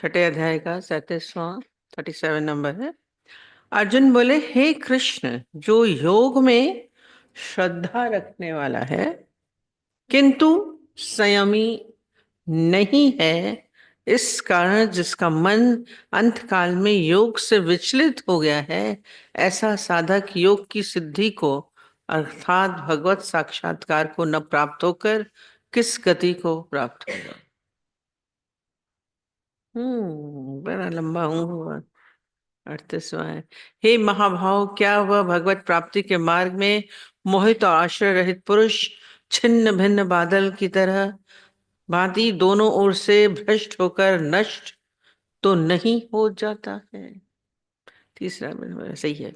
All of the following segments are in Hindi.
छठे अध्याय का 37वां नंबर है। अर्जुन बोले, हे कृष्ण, जो योग में श्रद्धा रखने वाला है किंतु संयमी नहीं है, इस कारण जिसका मन अंत काल में योग से विचलित हो गया है, ऐसा साधक योग की सिद्धि को अर्थात भगवत साक्षात्कार को न प्राप्त होकर किस गति को प्राप्त होगा। बड़ा लंबा हुआ 38वां है। हे महाभाव, क्या वह भगवत प्राप्ति के मार्ग में मोहित और आश्रय रहित पुरुष छिन्न भिन्न बादल की तरह भांति दोनों ओर से भ्रष्ट होकर नष्ट तो नहीं हो जाता है? तीसरा बिल्कुल सही है।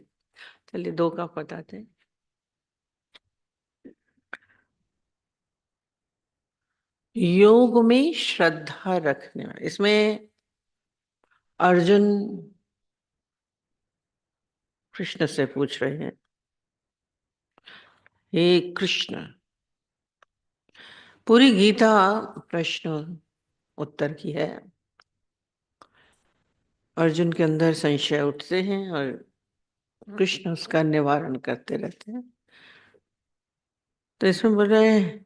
चलिए दो का बताते हैं। योग में श्रद्धा रखने वाला, इसमें अर्जुन कृष्ण से पूछ रहे हैं, हे कृष्ण। पूरी गीता प्रश्न उत्तर की है। अर्जुन के अंदर संशय उठते हैं और कृष्ण उसका निवारण करते रहते हैं। तो इसमें बोल रहे हैं,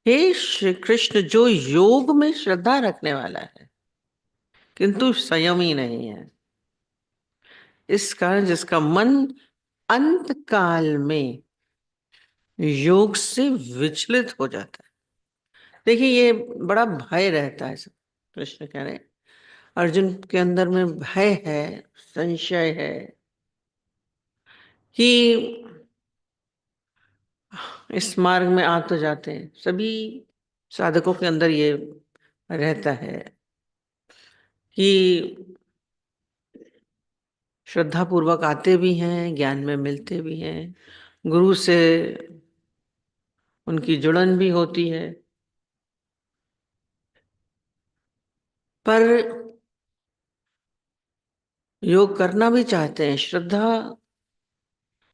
हे श्री कृष्ण, जो योग में श्रद्धा रखने वाला है किंतु संयमी नहीं है, इस कारण जिसका मन अंत काल में योग से विचलित हो जाता है। देखिए, ये बड़ा भय रहता है सब। कृष्ण कह रहे हैं, अर्जुन के अंदर में भय है, संशय है कि इस मार्ग में आ तो जाते हैं, सभी साधकों के अंदर ये रहता है कि श्रद्धा पूर्वक आते भी हैं, ज्ञान में मिलते भी हैं, गुरु से उनकी जुड़न भी होती है, पर योग करना भी चाहते हैं, श्रद्धा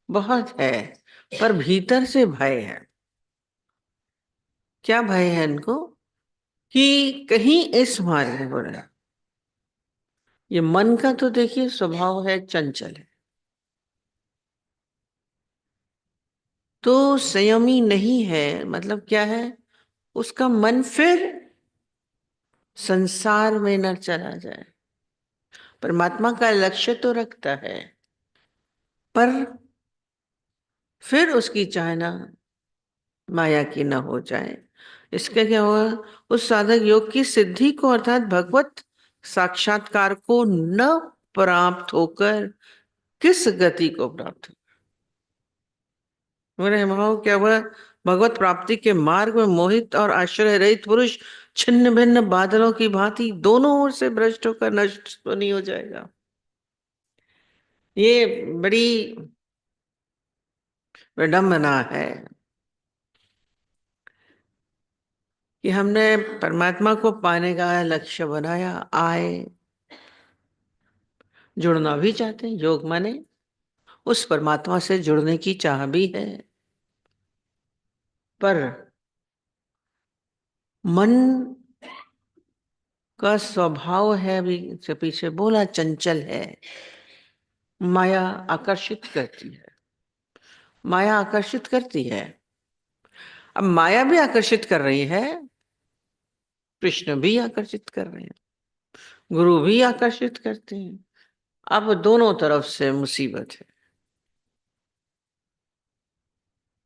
बहुत है, पर भीतर से भय है। क्या भय है इनको? कि कहीं इस मार्ग में हो रहा है। ये मन का तो देखिए स्वभाव है, चंचल है, तो संयमी नहीं है। मतलब क्या है? उसका मन फिर संसार में न चला जाए। परमात्मा का लक्ष्य तो रखता है, पर फिर उसकी चाहना माया की न हो जाए। इसके क्या हुआ? उस साधक योग की सिद्धि को अर्थात भगवत साक्षात्कार को न प्राप्त होकर किस गति को प्राप्त हो? मेरे भाव, क्या वह भगवत प्राप्ति के मार्ग में मोहित और आश्रय रहित पुरुष छिन्न भिन्न बादलों की भांति दोनों ओर से भ्रष्ट होकर नष्ट तो नहीं हो जाएगा? ये बड़ी विडंबना है कि हमने परमात्मा को पाने का लक्ष्य बनाया, आए, जुड़ना भी चाहते हैं, योग माने उस परमात्मा से जुड़ने की चाह भी है, पर मन का स्वभाव है, अभी से पीछे बोला, चंचल है। माया आकर्षित करती है, माया आकर्षित करती है। अब माया भी आकर्षित कर रही है, कृष्ण भी आकर्षित कर रहे हैं, गुरु भी आकर्षित करते हैं। अब दोनों तरफ से मुसीबत है।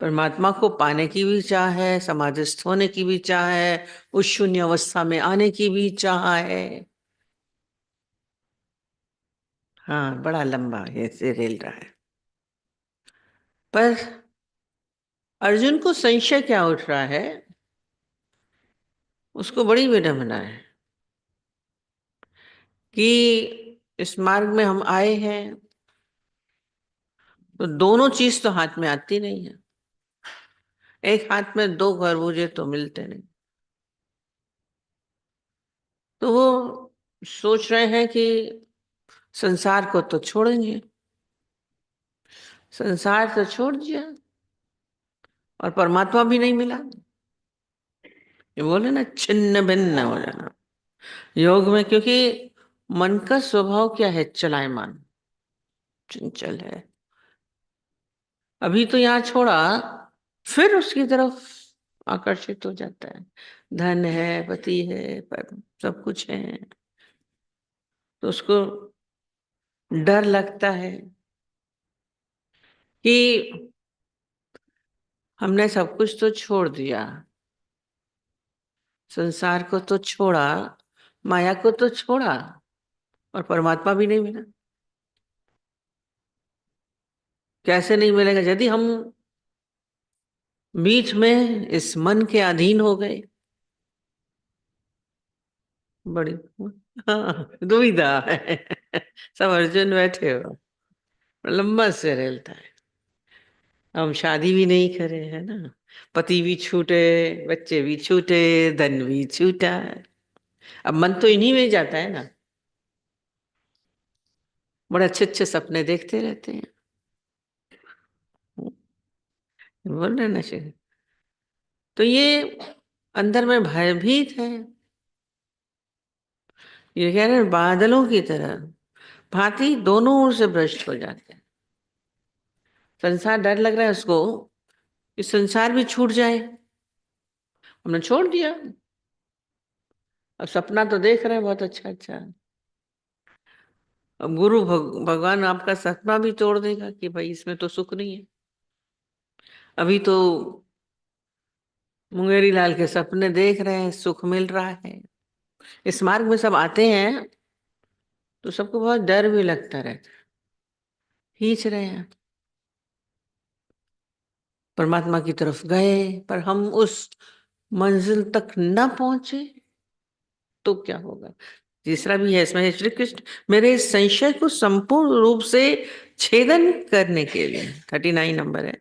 परमात्मा को पाने की भी चाह है, समाधिस्थ होने की भी चाह है, उस शून्य अवस्था में आने की भी चाह है। हाँ, बड़ा लंबा ये से रेल रहा है। पर अर्जुन को संशय क्या उठ रहा है? उसको बड़ी विडंबना है कि इस मार्ग में हम आए हैं तो दोनों चीज तो हाथ में आती नहीं है। एक हाथ में दो खरबूजे तो मिलते नहीं। तो वो सोच रहे हैं कि संसार को तो छोड़ेंगे, संसार तो छोड़ दिया और परमात्मा भी नहीं मिला। ये बोले ना, छिन्न भिन्न हो जाना योग में, क्योंकि मन का स्वभाव क्या है? चलायमान, चंचल है। अभी तो यहाँ छोड़ा, फिर उसकी तरफ आकर्षित हो जाता है। धन है, पति है, पर सब कुछ है, तो उसको डर लगता है कि हमने सब कुछ तो छोड़ दिया, संसार को तो छोड़ा, माया को तो छोड़ा, और परमात्मा भी नहीं मिला। कैसे नहीं मिलेगा? यदि हम बीच में इस मन के अधीन हो गए, बड़ी, हाँ, दुविधा है। सब अर्जुन बैठे हो, लंबा से रेलता है। हम शादी भी नहीं करे, है ना, पति भी छूटे, बच्चे भी छूटे, धन भी छूटा। अब मन तो इन्हीं में ही जाता है ना। बड़े अच्छे अच्छे सपने देखते रहते हैं, बोल रहे ना शेर। तो ये अंदर में भयभीत है। ये कह रहे हैं बादलों की तरह भांति दोनों ओर से भ्रष्ट हो जाते हैं। संसार, डर लग रहा है उसको कि संसार भी छूट जाए। हमने छोड़ दिया, अब सपना तो देख रहे हैं बहुत अच्छा अच्छा। अब गुरु भगवान आपका सपना भी तोड़ देगा कि भाई इसमें तो सुख नहीं है। अभी तो मुंगेरी लाल के सपने देख रहे हैं, सुख मिल रहा है। इस मार्ग में सब आते हैं तो सबको बहुत डर भी लगता रहता है, खींच रहे हैं परमात्मा की तरफ गए, पर हम उस मंजिल तक न पहुंचे तो क्या होगा? तीसरा भी है इसमें, श्री कृष्ण मेरे इस संशय को संपूर्ण रूप से छेदन करने के लिए, 39 नंबर है,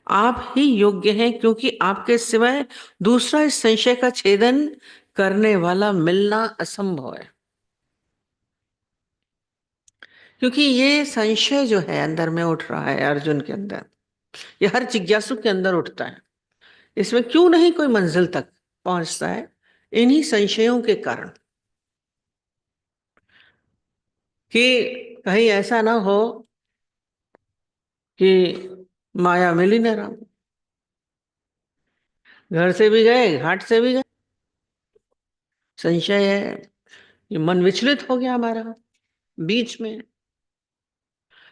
आप ही योग्य हैं, क्योंकि आपके सिवाय दूसरा इस संशय का छेदन करने वाला मिलना असंभव है। क्योंकि ये संशय जो है अंदर में उठ रहा है अर्जुन के अंदर, ये हर जिज्ञासु के अंदर उठता है। इसमें क्यों नहीं कोई मंजिल तक पहुंचता है? इन्हीं संशयों के कारण, कि कहीं ऐसा ना हो कि माया मिल ही न रहा, घर से भी गए, घाट से भी गए, संशय है। ये मन विचलित हो गया हमारा बीच में,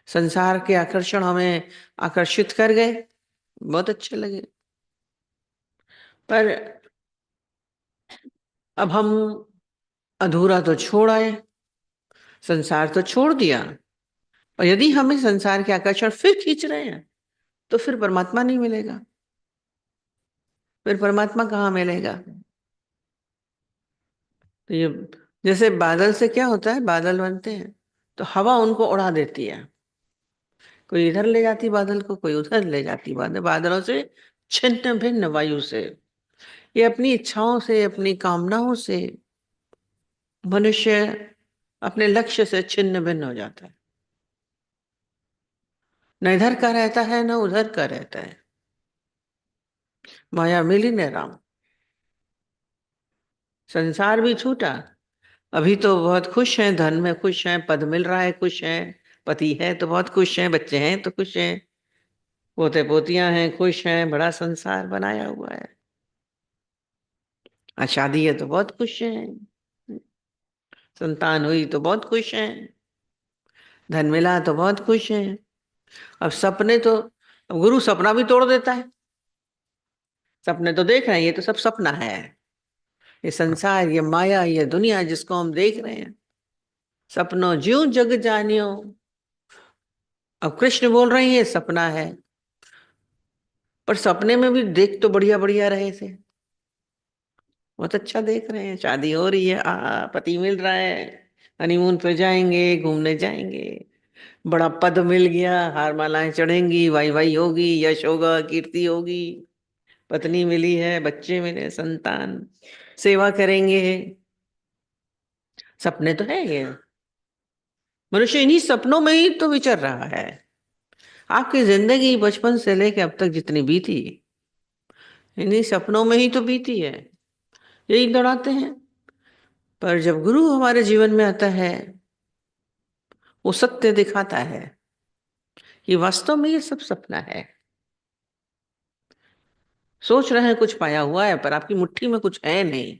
संसार के आकर्षण हमें आकर्षित कर गए, बहुत अच्छे लगे, पर अब हम अधूरा तो छोड़ आए, संसार तो छोड़ दिया, और यदि हमें संसार के आकर्षण फिर खींच रहे हैं तो फिर परमात्मा नहीं मिलेगा। फिर परमात्मा कहाँ मिलेगा? तो ये जैसे बादल से क्या होता है, बादल बनते हैं तो हवा उनको उड़ा देती है, कोई इधर ले जाती बादल को, कोई उधर ले जाती बादल, बादलों से छिन्न भिन्न वायु से, ये अपनी इच्छाओं से, अपनी कामनाओं से मनुष्य अपने लक्ष्य से छिन्न भिन्न हो जाता है, न इधर का रहता है न उधर का रहता है। माया मिली न राम, संसार भी छूटा। अभी तो बहुत खुश हैं, धन में खुश हैं, पद मिल रहा है खुश हैं, पति है तो बहुत खुश हैं, बच्चे हैं तो खुश हैं, पोते पोतियां हैं खुश हैं, बड़ा संसार बनाया हुआ है। आज शादी है तो बहुत खुश हैं, संतान हुई तो बहुत खुश हैं, धन मिला तो बहुत खुश हैं। अब सपने तो, अब गुरु सपना भी तोड़ देता है। सपने तो देख रहे हैं, ये तो सब सपना है, ये संसार, ये माया, ये दुनिया जिसको हम देख रहे हैं, सपनों ज्यों जग जानियो। अब कृष्ण बोल रहे हैं ये सपना है, पर सपने में भी देख तो बढ़िया बढ़िया रहे थे, बहुत अच्छा देख रहे हैं, शादी हो रही है, पति मिल रहा है, हनीमून पे जाएंगे, घूमने जाएंगे, बड़ा पद मिल गया, हार मालाएं चढ़ेंगी, वाई वाई होगी, यश होगा, कीर्ति होगी, पत्नी मिली है, बच्चे मिले, संतान, सेवा करेंगे। सपने तो है ये, मनुष्य इन्हीं सपनों में ही तो विचर रहा है। आपकी जिंदगी बचपन से लेकर अब तक जितनी बीती, इन्हीं सपनों में ही तो बीती है, यही दौड़ाते हैं। पर जब गुरु हमारे जीवन में आता है वो सत्य दिखाता है कि वास्तव में ये सब सपना है। सोच रहे हैं कुछ पाया हुआ है, पर आपकी मुट्ठी में कुछ है नहीं।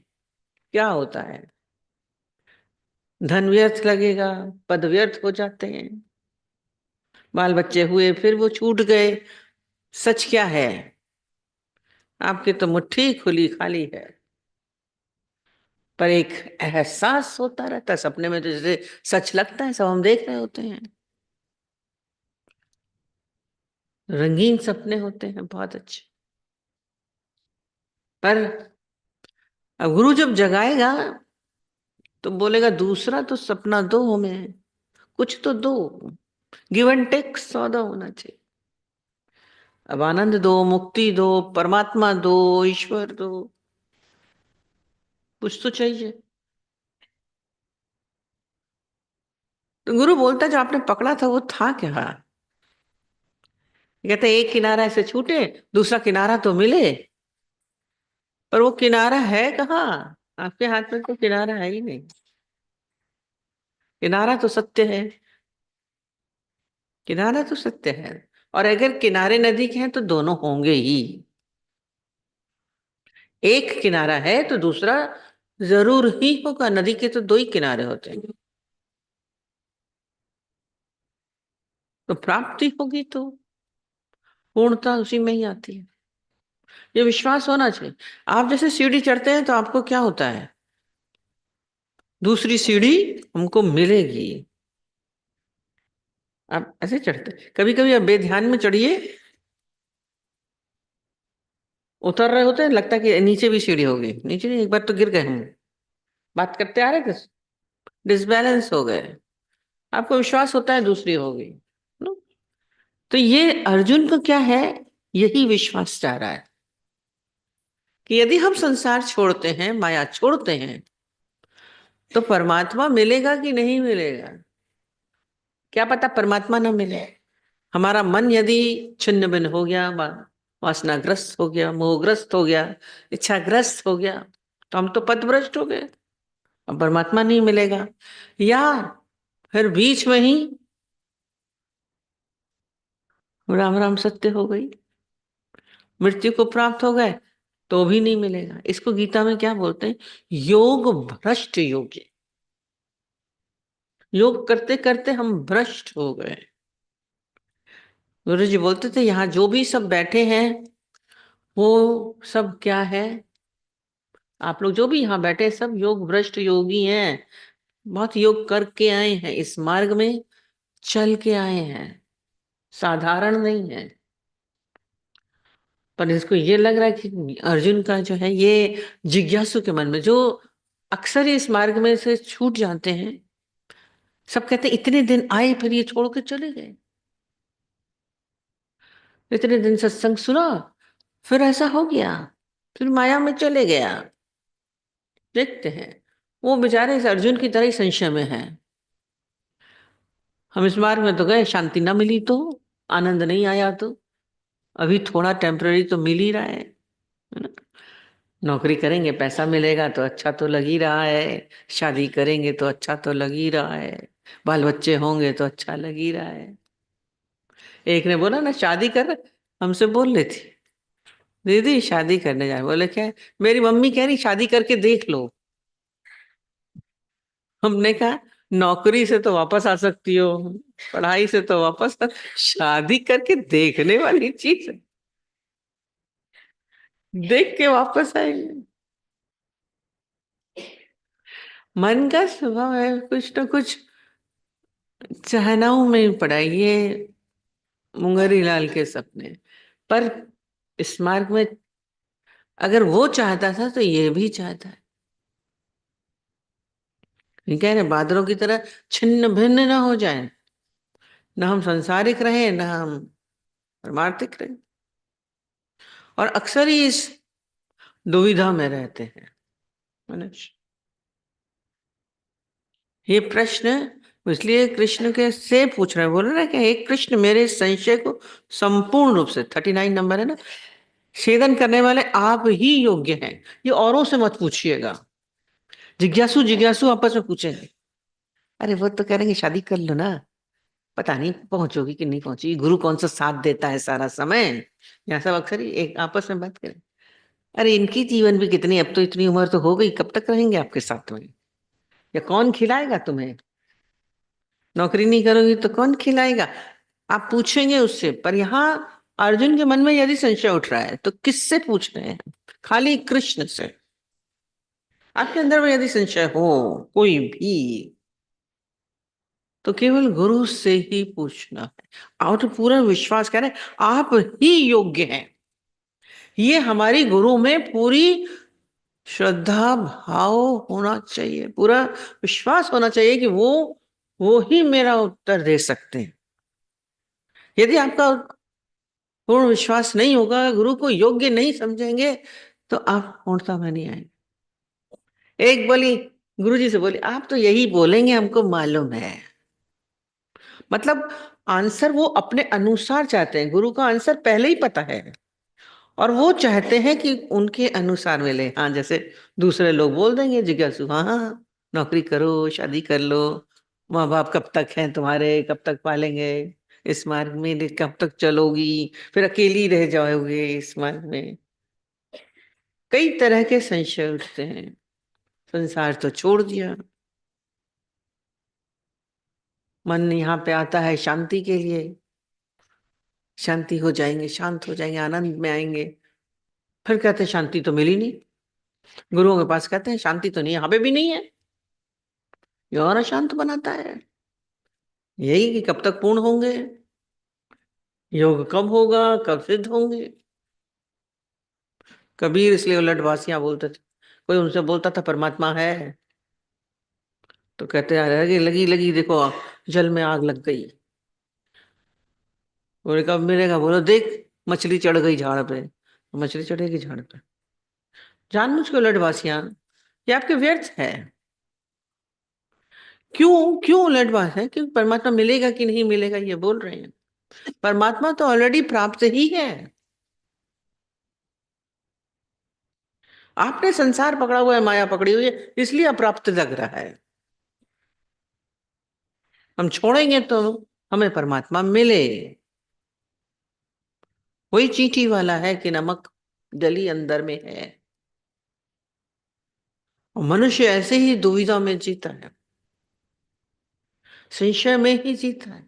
क्या होता है? धन व्यर्थ लगेगा, पद व्यर्थ हो जाते हैं, बाल बच्चे हुए फिर वो छूट गए। सच क्या है? आपकी तो मुट्ठी खुली खाली है, पर एक एहसास होता रहता है सपने में, तो जैसे सच लगता है, सब हम देख रहे होते हैं। रंगीन सपने होते हैं, बहुत अच्छे। पर अब गुरु जब जगाएगा तो बोलेगा दूसरा तो सपना दो हमें, कुछ तो दो। गिव एंड टेक सौदा होना चाहिए। अब आनंद दो, मुक्ति दो, परमात्मा दो, ईश्वर दो, कुछ तो चाहिए। तो गुरु बोलता जो आपने पकड़ा था वो था क्या? कहते एक किनारा ऐसे छूटे, दूसरा किनारा तो मिले, पर वो किनारा है कहाँ? आपके हाथ में तो किनारा है ही नहीं। किनारा तो सत्य है, किनारा तो सत्य है। और अगर किनारे नदी के हैं तो दोनों होंगे ही। एक किनारा है तो दूसरा जरूर ही होगा। नदी के तो दो ही किनारे होते हैं। तो प्राप्ति होगी तो पूर्णता उसी में ही आती है। ये विश्वास होना चाहिए। आप जैसे सीढ़ी चढ़ते हैं तो आपको क्या होता है? दूसरी सीढ़ी हमको मिलेगी। आप ऐसे चढ़ते, कभी कभी आप बेध्यान में चढ़िए, उतर रहे होते हैं, लगता है कि नीचे भी सीढ़ी होगी, नीचे नहीं, एक बार तो गिर गए हम, बात करते आ रहे थे, डिसबैलेंस हो गए। आपको विश्वास होता है दूसरी होगी नो? तो ये अर्जुन को क्या है? यही विश्वास चाह रहा है कि यदि हम संसार छोड़ते हैं, माया छोड़ते हैं, तो परमात्मा मिलेगा कि नहीं मिलेगा? क्या पता परमात्मा ना मिले। हमारा मन यदि छिन्न भिन्न हो गया, वासनाग्रस्त हो गया, मोहग्रस्त हो गया, इच्छाग्रस्त हो गया, तो हम तो पथभ्रष्ट हो गए, अब परमात्मा नहीं मिलेगा। या फिर बीच में ही राम राम सत्य हो गई, मृत्यु को प्राप्त हो गए, तो भी नहीं मिलेगा। इसको गीता में क्या बोलते हैं? योग भ्रष्ट योगी। योग करते करते हम भ्रष्ट हो गए। गुरु जी बोलते थे यहाँ जो भी सब बैठे हैं वो सब क्या है? आप लोग जो भी यहाँ बैठे हैं सब योग भ्रष्ट योगी हैं। बहुत योग करके आए हैं, इस मार्ग में चल के आए हैं, साधारण नहीं है। पर इसको ये लग रहा है कि अर्जुन का जो है ये जिज्ञासु के मन में, जो अक्सर ही इस मार्ग में से छूट जाते हैं, सब कहते हैं इतने दिन आए फिर ये छोड़ के चले गए, इतने दिन सत्संग सुना फिर ऐसा हो गया, फिर माया में चले गया। देखते हैं वो बेचारे इस अर्जुन की तरह ही संशय में है। हम इस मार्ग में तो गए, शांति ना मिली तो, आनंद नहीं आया तो, अभी थोड़ा टेम्पररी तो मिल ही रहा है ना? नौकरी करेंगे पैसा मिलेगा तो अच्छा तो लग ही रहा है, शादी करेंगे तो अच्छा तो लग ही रहा है, बाल बच्चे होंगे तो अच्छा लग ही रहा है। एक ने बोला ना शादी कर, हमसे बोल रही थी दीदी शादी करने जाए, बोले क्या है? मेरी मम्मी कह रही शादी करके देख लो। हमने कहा नौकरी से तो वापस आ सकती हो, पढ़ाई से तो वापस शादी करके देखने वाली चीज है, देख के वापस आएंगे। मन का स्वभाव है कुछ ना कुछ चाहनाओं में पड़ा है, ये मुंगरी लाल के सपने। पर इस मार्ग में अगर वो चाहता था तो ये भी चाहता है। ये कह रहे बादलों की तरह छिन्न भिन्न ना हो जाए, ना हम संसारिक रहे ना हम परमार्थिक रहे। और अक्सर ही इस दुविधा में रहते हैं मनुष्य। ये प्रश्न इसलिए कृष्ण के से पूछ रहे हैं, बोल रहे हैं कि हे कृष्ण मेरे इस संशय को संपूर्ण रूप से 39 नंबर है ना, छेदन करने वाले आप ही योग्य हैं। ये औरों से मत पूछिएगा। जिज्ञासु जिज्ञासु आपस में पूछेंगे, अरे वो तो कह रहे शादी कर लो ना, पता नहीं पहुंचोगी कि नहीं पहुंचोगी, गुरु कौन सा साथ देता है सारा समय। यहाँ सब अक्सर ही एक आपस में बात करें, अरे इनकी जीवन भी कितनी, अब तो इतनी उम्र तो हो गई, कब तक रहेंगे आपके साथ में, या कौन खिलाएगा तुम्हें, नौकरी नहीं करोगी तो कौन खिलाएगा, आप पूछेंगे उससे। पर यहाँ अर्जुन के मन में यदि संशय उठ रहा है तो किससे पूछ रहे हैं? खाली कृष्ण से। आपके अंदर में यदि संशय हो कोई भी, तो केवल गुरु से ही पूछना है, और तो पूरा विश्वास करें आप ही योग्य हैं। ये हमारी गुरु में पूरी श्रद्धा भाव होना चाहिए, पूरा विश्वास होना चाहिए कि वो ही मेरा उत्तर दे सकते हैं। यदि आपका पूर्ण विश्वास नहीं होगा, गुरु को योग्य नहीं समझेंगे, तो आप पूर्णता में नहीं आएंगे। एक बोली गुरु जी से बोली, आप तो यही बोलेंगे हमको मालूम है। मतलब आंसर वो अपने अनुसार चाहते हैं, गुरु का आंसर पहले ही पता है, और वो चाहते हैं कि उनके अनुसार मिले। हाँ, जैसे दूसरे लोग बोल देंगे जिज्ञासु, हाँ हाँ हाँ, नौकरी करो, शादी कर लो, माँ बाप कब तक हैं तुम्हारे, कब तक पालेंगे, इस मार्ग में कब तक चलोगी, फिर अकेली रह जाओगे इस मार्ग में। कई तरह के संशय उठते हैं। संसार तो छोड़ दिया, मन यहाँ पे आता है शांति के लिए, शांति हो जाएंगे, शांत हो जाएंगे, आनंद में आएंगे। फिर कहते हैं शांति तो मिली नहीं। गुरुओं के पास कहते हैं शांति तो नहीं, यहाँ पे भी नहीं है। ये और अशांत बनाता है। यही कि कब तक पूर्ण होंगे, योग कब होगा, कब सिद्ध होंगे। कबीर इसलिए उलटवासियां बोलते थे, कोई उनसे बोलता था परमात्मा है, तो कहते हैं लगी लगी लगी देखो जल में आग लग गई। बोले कब मिलेगा, बोलो देख मछली चढ़ गई झाड़ पे, मछली चढ़ेगी झाड़ पे। जानबूझ के उलटवासियां, ये आपके व्यर्थ है। क्यों क्यों उलटवास है? क्योंकि परमात्मा मिलेगा कि नहीं मिलेगा ये बोल रहे हैं। परमात्मा तो ऑलरेडी प्राप्त ही है। आपने संसार पकड़ा हुआ है, माया पकड़ी हुई है, इसलिए अप्राप्त लग रहा है। हम छोड़ेंगे तो हमें परमात्मा मिले। वही चींटी वाला है कि नमक जली अंदर में है। और मनुष्य ऐसे ही दुविधा में जीता है, संशय में ही जीता है,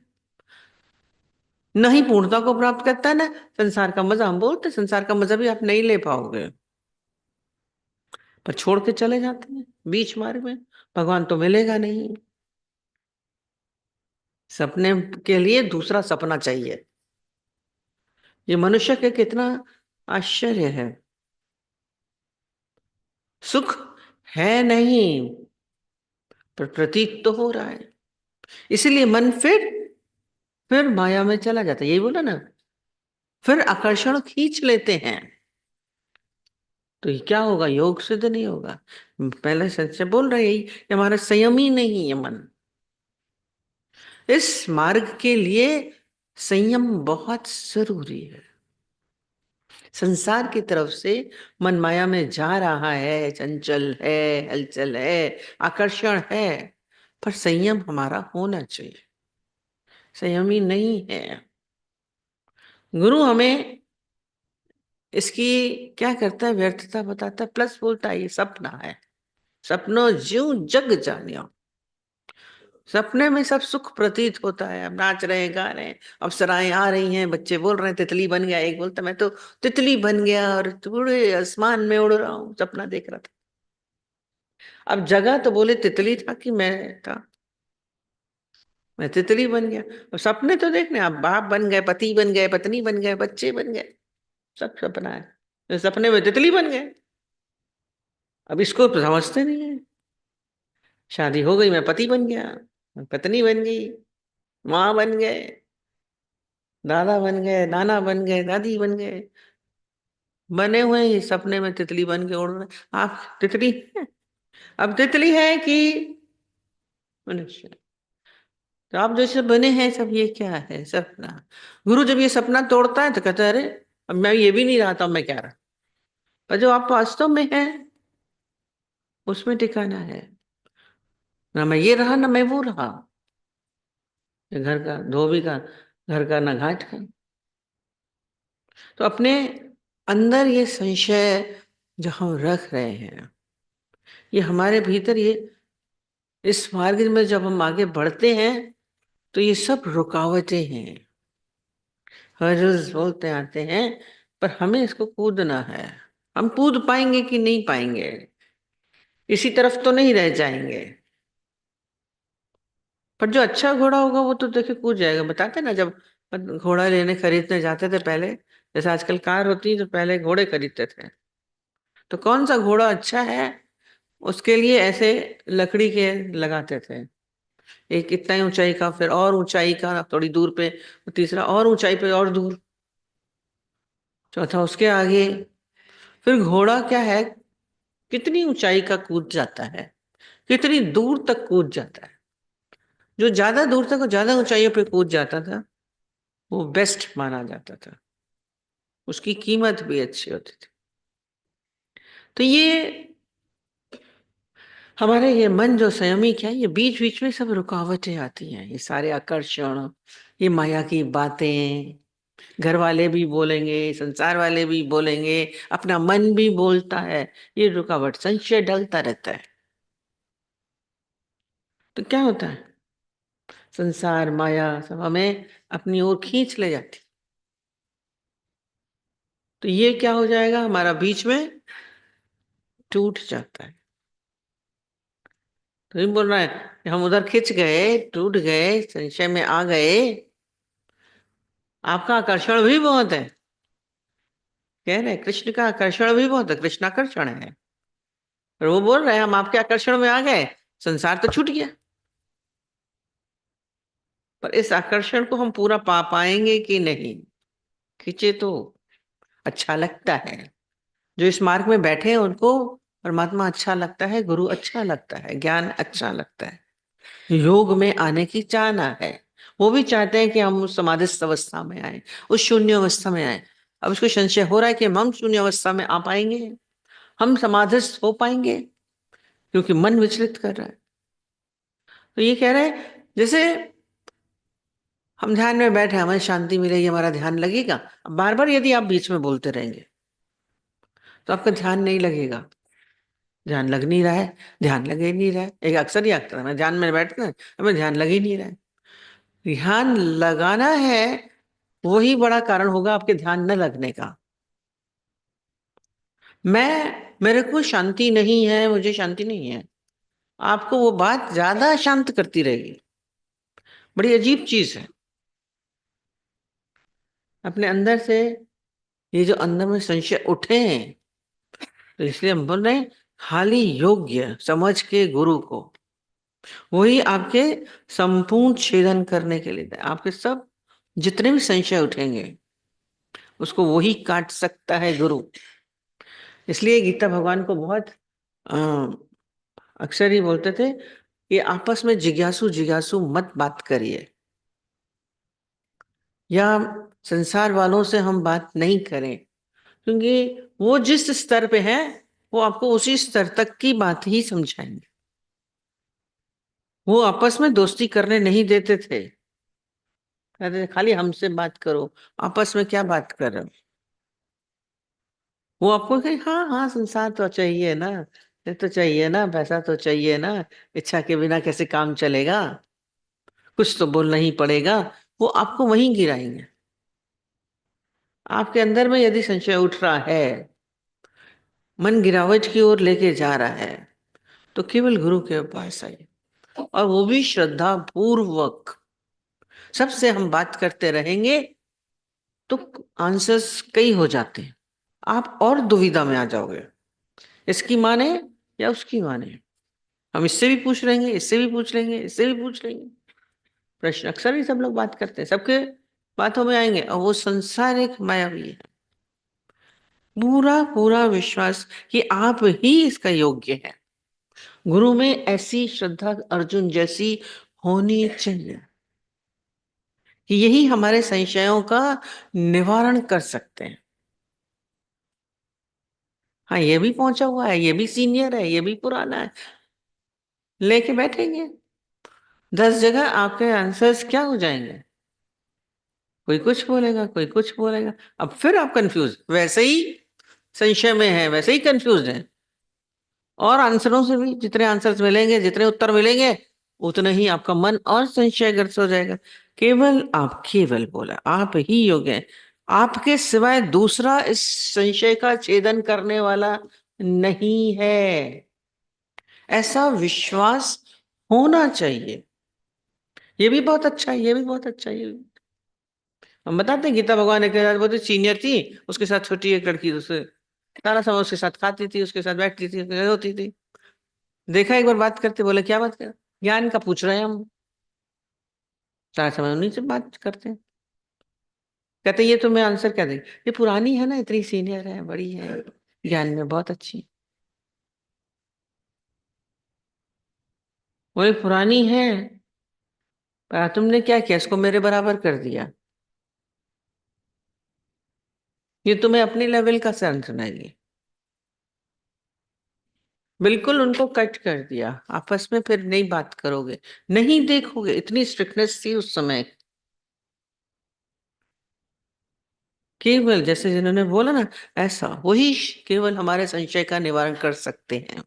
नहीं पूर्णता को प्राप्त करता है ना संसार का मजा। हम बोलते संसार का मजा भी आप नहीं ले पाओगे, पर छोड़ के चले जाते हैं बीच मार्ग में, भगवान तो मिलेगा नहीं। सपने के लिए दूसरा सपना चाहिए। ये मनुष्य के कितना आश्चर्य है। सुख है नहीं, पर प्रतीत तो हो रहा है, इसलिए मन फिर माया में चला जाता है। यही बोला ना, फिर आकर्षण खींच लेते हैं। तो ये क्या होगा? योग सिद्ध नहीं होगा। पहले सच से बोल रहे यही, हमारा संयम ही नहीं है मन। इस मार्ग के लिए संयम बहुत जरूरी है। संसार की तरफ से मन माया में जा रहा है, चंचल है, हलचल है, आकर्षण है, पर संयम हमारा होना चाहिए। संयमी नहीं है। गुरु हमें इसकी क्या करता है, व्यर्थता बताता है, प्लस बोलता है ये सपना है, सपनों ज्यों जग जानियो। सपने में सब सुख प्रतीत होता है, हम नाच रहे हैं, गा रहे हैं, अप्सराएं आ रही हैं, बच्चे बोल रहे हैं तितली बन गया, एक बोलता मैं तो तितली बन गया और पूरे आसमान में उड़ रहा हूँ, सपना देख रहा था। अब जगह तो बोले तितली था कि मैं था, मैं तितली बन गया। अब सपने तो देखने, आप बाप बन गए, पति बन गए, पत्नी बन गए, बच्चे बन गए, सब सपना है। तो सपने में तितली बन गए। अब इसको तो समझते नहीं है। शादी हो गई, मैं पति बन गया, मैं पत्नी बन गई, माँ बन गए, दादा बन गए, नाना बन गए, दादी बन गए, बने हुए ही सपने में तितली बन के उड़ रहे। आप तितली हैं? अब तितली है कि मनुष्य? तो आप जैसे बने हैं सब, ये क्या है? सपना। गुरु जब ये सपना तोड़ता है तो कहता है अरे अब मैं ये भी नहीं रहा था, मैं क्या रहा। पर जो आप वास्तव में है उसमें टिकाना है, ना मैं ये रहा ना मैं वो रहा। ये घर का धोबी का, घर का ना घाट का। तो अपने अंदर ये संशय जो हम रख रहे हैं, ये हमारे भीतर, ये इस मार्ग में जब हम आगे बढ़ते हैं तो ये सब रुकावटें हैं, हर रोज बोलते आते हैं, पर हमें इसको कूदना है। हम कूद पाएंगे कि नहीं पाएंगे, इसी तरफ तो नहीं रह जाएंगे। पर जो अच्छा घोड़ा होगा वो तो देखिए कूद जाएगा। बताते ना, जब घोड़ा लेने खरीदने जाते थे पहले, जैसे आजकल कार होती है, तो पहले घोड़े खरीदते थे। तो कौन सा घोड़ा अच्छा है, उसके लिए ऐसे लकड़ी के लगाते थे, एक इतना ही ऊंचाई का, फिर और ऊंचाई का थोड़ी दूर पे, तीसरा और ऊंचाई पे और दूर, चौथा उसके आगे। फिर घोड़ा क्या है, कितनी ऊंचाई का कूद जाता है, कितनी दूर तक कूद जाता है। जो ज्यादा दूर तक और ज्यादा ऊंचाइयों पे कूद जाता था वो बेस्ट माना जाता था, उसकी कीमत भी अच्छी होती थी। तो ये हमारे ये मन जो संयमी क्या है, ये बीच बीच में सब रुकावटें आती हैं, ये सारे आकर्षण, ये माया की बातें, घर वाले भी बोलेंगे, संसार वाले भी बोलेंगे, अपना मन भी बोलता है, ये रुकावट संशय डलता रहता है। तो क्या होता है, संसार माया सब हमें अपनी ओर खींच ले जाती। तो ये क्या हो जाएगा, हमारा बीच में टूट जाता है। तो ये बोल रहा है कि हम उधर खिंच गए, टूट गए, संशय में आ गए, आपका आकर्षण भी बहुत है। कह रहे हैं, कृष्ण का आकर्षण भी बहुत है, कृष्णाकर्षण है। और वो बोल रहे हैं हम आपके आकर्षण में आ गए, संसार तो छूट गया। पर इस आकर्षण को हम पूरा पा पाएंगे कि नहीं, खींचे तो अच्छा लगता है। जो इस मार्ग में बैठे हैं उनको परमात्मा अच्छा लगता है, गुरु अच्छा लगता है, ज्ञान अच्छा लगता है, योग में आने की चाहना है। वो भी चाहते हैं कि हम उस समाधिस्थ अवस्था में आए, उस शून्य अवस्था में आए। अब उसको संशय हो रहा है कि हम शून्य अवस्था में आ पाएंगे, हम समाधिस्थ हो पाएंगे, क्योंकि मन विचलित कर रहा है। तो ये कह रहे हैं, जैसे हम ध्यान में बैठे, हमें शांति मिलेगी, हमारा ध्यान लगेगा। अब बार बार यदि आप बीच में बोलते रहेंगे तो आपका ध्यान नहीं लगेगा, ध्यान लग नहीं रहा है, ध्यान लग ही नहीं रहा है। एक अक्सर ही अक्सर हमें ध्यान में बैठते हैं, हमें ध्यान लग ही नहीं रहा है। ध्यान लगाना है, वही बड़ा कारण होगा आपके ध्यान न लगने का। मेरे को शांति नहीं है, मुझे शांति नहीं है, आपको वो बात ज्यादा शांत करती रहेगी। बड़ी अजीब चीज है। अपने अंदर से ये जो अंदर में संशय उठे हैं, तो इसलिए हम बोल रहे हैं, खाली योग्य समझ के गुरु को, वही आपके संपूर्ण छेदन करने के लिए, आपके सब जितने भी संशय उठेंगे उसको वही काट सकता है, गुरु। इसलिए गीता भगवान को बहुत अ, अक्सर ही बोलते थे कि आपस में जिज्ञासु जिज्ञासु मत बात करिए, या संसार वालों से हम बात नहीं करें, क्योंकि वो जिस स्तर पे है वो आपको उसी स्तर तक की बात ही समझाएंगे। वो आपस में दोस्ती करने नहीं देते थे, कहते थे खाली हमसे बात करो, आपस में क्या बात कर रहे हो। वो आपको कहे हाँ हाँ, संसार तो चाहिए ना, ये तो चाहिए ना, पैसा तो चाहिए ना, इच्छा के बिना कैसे काम चलेगा, कुछ तो बोलना ही पड़ेगा। वो आपको वहीं गिराएंगे। आपके अंदर में यदि संशय उठ रहा है, मन गिरावट की ओर लेके जा रहा है, तो केवल गुरु के पास आइए, और वो भी श्रद्धा पूर्वक। सबसे हम बात करते रहेंगे तो आंसर्स कई हो जाते हैं, आप और दुविधा में आ जाओगे, इसकी माने या उसकी माने। हम इससे भी पूछ लेंगे, इससे भी पूछ लेंगे, इससे भी पूछ लेंगे। प्रश्न अक्सर ही सब लोग बात करते हैं, सबके बातों में आएंगे, और वो संसार एक मायावी है। पूरा पूरा विश्वास कि आप ही इसका योग्य है। गुरु में ऐसी श्रद्धा अर्जुन जैसी होनी चाहिए कि यही हमारे संशयों का निवारण कर सकते हैं। हाँ, ये भी पहुंचा हुआ है, ये भी सीनियर है, ये भी पुराना है, लेके बैठेंगे। 10 जगह आपके आंसर्स क्या हो जाएंगे? कोई कुछ बोलेगा, कोई कुछ बोलेगा। अब फिर आप कंफ्यूज, वैसे ही संशय में है, वैसे ही कंफ्यूज है। और आंसरों से भी जितने आंसर्स मिलेंगे, जितने उत्तर मिलेंगे, उतना ही आपका मन और संशयग्रस्त हो जाएगा। केवल बोला, आप ही योग्य हैं। आपके सिवाय दूसरा इस संशय का छेदन करने वाला नहीं है। ऐसा विश्वास होना चाहिए। ये भी बहुत अच्छा है, ये भी बहुत अच्छा है, ये भी। हम बताते हैं, गीता भगवान ने कहा, वो तो सीनियर थी, उसके साथ छोटी एक लड़की, उससे सारा समय उसके साथ खाती थी, उसके साथ बैठती थी, उसके साथ होती थी। देखा एक बार बात करते, बोले क्या बात कर, ज्ञान का पूछ रहे हैं हम। सारा समय उन्हीं से बात करते हैं। कहते ये तो मैं आंसर क्या दें, ये पुरानी है ना, इतनी सीनियर है, बड़ी है, ज्ञान में बहुत अच्छी। बोले पुरानी है, पर तुमने क्या किया, इसको मेरे बराबर कर दिया। ये तुम्हें अपने लेवल का सेंस सुनाएगी। बिल्कुल उनको कट कर दिया, आपस में फिर नहीं बात करोगे, नहीं देखोगे, इतनी स्ट्रिक्टनेस थी उस समय। केवल जैसे जिन्होंने बोला ना, ऐसा वही केवल हमारे संशय का निवारण कर सकते हैं।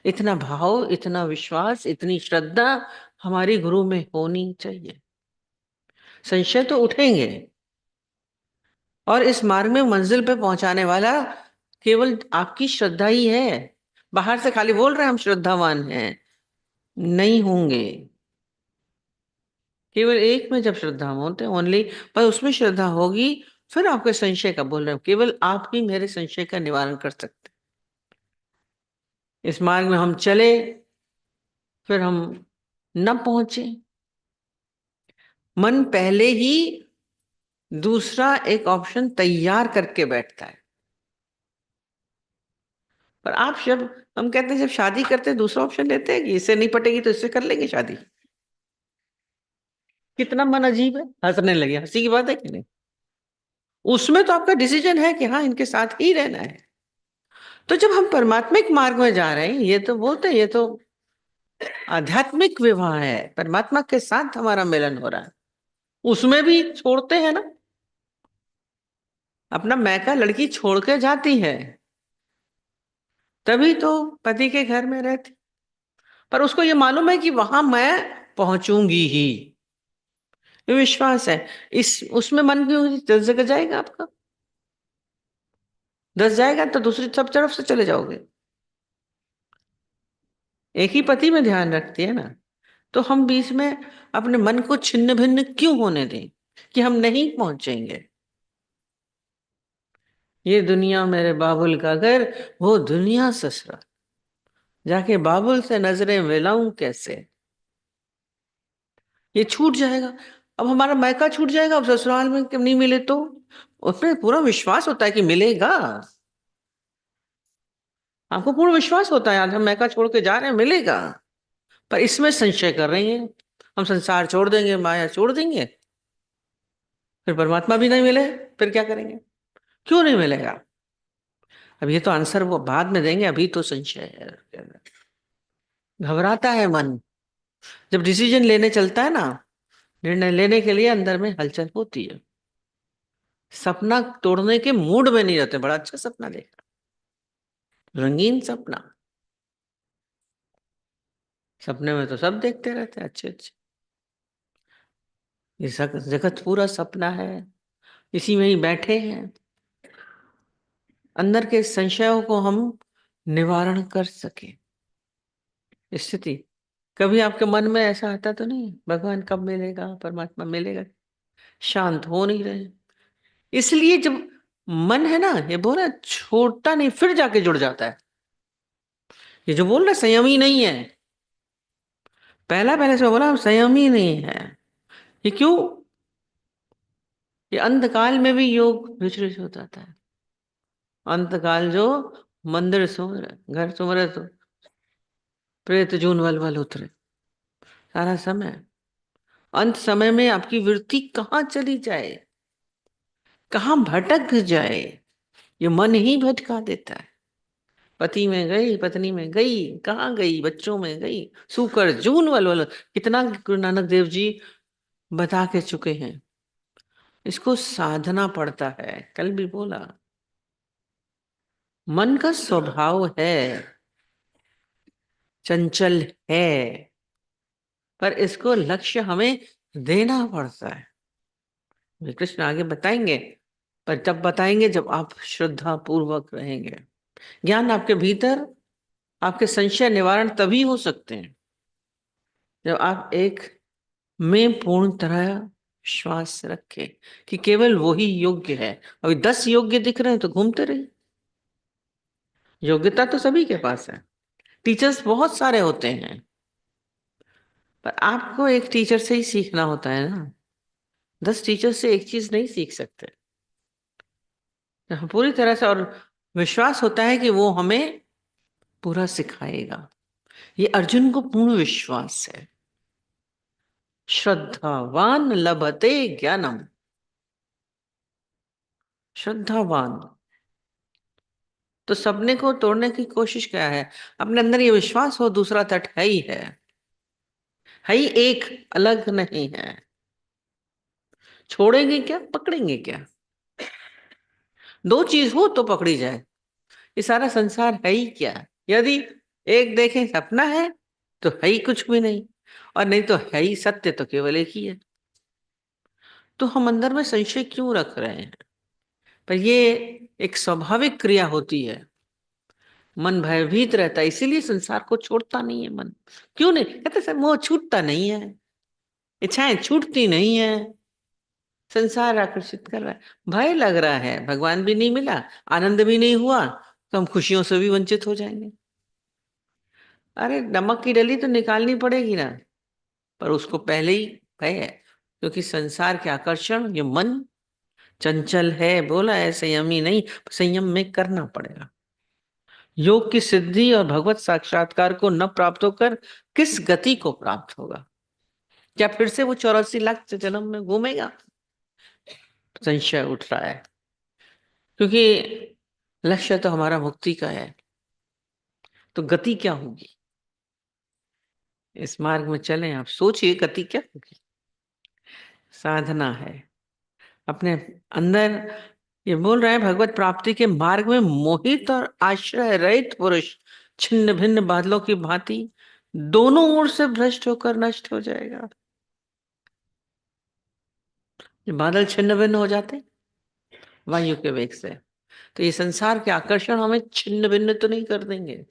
इतना भाव, इतना विश्वास, इतनी श्रद्धा हमारी गुरु में होनी चाहिए। संशय तो उठेंगे, और इस मार्ग में मंजिल पे पहुंचाने वाला केवल आपकी श्रद्धा ही है। बाहर से खाली बोल रहे हैं हम श्रद्धावान हैं, नहीं होंगे। केवल एक में जब श्रद्धा हम होते हैं ओनली, पर उसमें श्रद्धा होगी, फिर आपके संशय का बोल रहे हैं, केवल आप ही मेरे संशय का निवारण कर सकते हैं। इस मार्ग में हम चले, फिर हम न पहुंचे, मन पहले ही दूसरा एक ऑप्शन तैयार करके बैठता है। पर आप जब, हम कहते हैं जब शादी करते हैं, दूसरा ऑप्शन लेते हैं कि इससे नहीं पटेगी तो इससे कर लेंगे शादी। कितना मन अजीब है, हंसने लगे, हंसी की बात है कि नहीं? उसमें तो आपका डिसीजन है कि हाँ इनके साथ ही रहना है। तो जब हम परमात्मिक मार्ग में जा रहे हैं, ये तो बोलते हैं, ये तो आध्यात्मिक विवाह है, परमात्मा के साथ हमारा मिलन हो रहा है। उसमें भी छोड़ते हैं ना, अपना मैका लड़की छोड़ के जाती है, तभी तो पति के घर में रहती। पर उसको ये मालूम है कि वहां मैं पहुंचूंगी ही, ये विश्वास है। इस उसमें मन क्यों 10 जगह जाएगा आपका, 10 जाएगा तो दूसरी सब तरफ से चले जाओगे। एक ही पति में ध्यान रखती है ना, तो हम बीच में अपने मन को छिन्न भिन्न क्यों होने दें कि हम नहीं पहुंचेंगे। ये दुनिया मेरे बाबुल का घर, वो दुनिया ससुरा, जाके बाबुल से नजरें मिलाऊं कैसे। ये छूट जाएगा। अब हमारा मायका छूट जाएगा, अब ससुराल में क्यों नहीं मिले तो उसमें पूरा विश्वास होता है कि मिलेगा। आपको पूर्ण विश्वास होता है, आज हम मायका छोड़ के जा रहे हैं, मिलेगा। पर इसमें संशय कर रही हैं, हम संसार छोड़ देंगे, माया छोड़ देंगे, फिर परमात्मा भी नहीं मिले, फिर क्या करेंगे? क्यों नहीं मिलेगा? अब ये तो आंसर वो बाद में देंगे, अभी तो संशय है। घबराता है मन, जब डिसीजन लेने चलता है ना, निर्णय लेने के लिए अंदर में हलचल होती है। सपना तोड़ने के मूड में नहीं रहते, बड़ा अच्छा सपना देखा, रंगीन सपना। सपने में तो सब देखते रहते हैं अच्छे अच्छे, ये जगत पूरा सपना है, इसी में ही बैठे हैं। अंदर के संशयों को हम निवारण कर सके। स्थिति कभी आपके मन में ऐसा आता तो नहीं, भगवान कब मिलेगा, परमात्मा मिलेगा? शांत हो नहीं रहे। इसलिए जब मन है ना, ये बोला छोड़ता नहीं, फिर जाके जुड़ जाता है। ये जो बोल रहे संयमी नहीं है, पहला पहले से बोला हम संयमी नहीं है। ये क्यों? ये अंतकाल में भी योग विचलित हो जाता है। अंतकाल जो मंदिर सुमर, घर सुमरे तो प्रेत जून वल वल उतरे, सारा समय। अंत समय में आपकी वृत्ति कहाँ चली जाए, कहाँ भटक जाए, ये मन ही भटका देता है। पति में गई, पत्नी में गई, कहाँ गई, बच्चों में गई, सूकर जून वलवल, कितना गुरु नानक देव जी बता के चुके हैं। इसको साधना पड़ता है। कल भी बोला, मन का स्वभाव है, चंचल है, पर इसको लक्ष्य हमें देना पड़ता है। श्री कृष्ण आगे बताएंगे, पर तब बताएंगे जब आप श्रद्धा पूर्वक रहेंगे। ज्ञान आपके भीतर, आपके संशय निवारण तभी हो सकते हैं जब आप एक में पूर्ण तरह विश्वास रखें कि केवल वही योग्य है। अभी 10 योग्य दिख रहे हैं तो घूमते रहिए। योग्यता तो सभी के पास है, टीचर्स बहुत सारे होते हैं, पर आपको एक टीचर से ही सीखना होता है ना। 10 टीचर से एक चीज नहीं सीख सकते। पूरी तरह से, और विश्वास होता है कि वो हमें पूरा सिखाएगा। ये अर्जुन को पूर्ण विश्वास है। श्रद्धावान लभते ज्ञानम। श्रद्धावान तो सपने को तोड़ने की कोशिश क्या है? अपने अंदर ये विश्वास हो दूसरा तट है ही एक, अलग नहीं है। छोड़ेंगे क्या, पकड़ेंगे क्या? दो चीज हो तो पकड़ी जाए। ये सारा संसार है ही क्या? यदि एक देखें सपना है तो है ही कुछ भी नहीं, और नहीं तो है ही सत्य तो केवल एक ही है। तो हम अंदर में संशय क्यों रख रहे हैं? पर ये एक स्वाभाविक क्रिया होती है। मन भयभीत रहता है, इसीलिए संसार को छोड़ता नहीं है मन। क्यों नहीं? कहते सर मोह छूटता नहीं है, इच्छाएं छूटती नहीं है, संसार आकर्षित कर रहा है, भय लग रहा है, भगवान भी नहीं मिला, आनंद भी नहीं हुआ, तो हम खुशियों से भी वंचित हो जाएंगे। अरे नमक की डली तो निकालनी पड़ेगी ना, पर उसको पहले ही भय है, क्योंकि संसार के आकर्षण, ये मन चंचल है। बोला है संयमी नहीं, संयम में करना पड़ेगा। योग की सिद्धि और भगवत साक्षात्कार को न प्राप्त होकर किस गति को प्राप्त होगा? क्या फिर से वो 84 लाख जन्म में घूमेगा? संशय उठ रहा है, क्योंकि लक्ष्य तो हमारा मुक्ति का है। तो गति क्या होगी? इस मार्ग में चलें, आप सोचिए गति क्या होगी। साधना है अपने अंदर। ये बोल रहे हैं भगवत प्राप्ति के मार्ग में मोहित और आश्रय रहित पुरुष छिन्न भिन्न बादलों की भांति दोनों ओर से भ्रष्ट होकर नष्ट हो जाएगा। ये बादल छिन्न भिन्न हो जाते वायु के वेग से, तो ये संसार के आकर्षण हमें छिन्न भिन्न तो नहीं कर देंगे।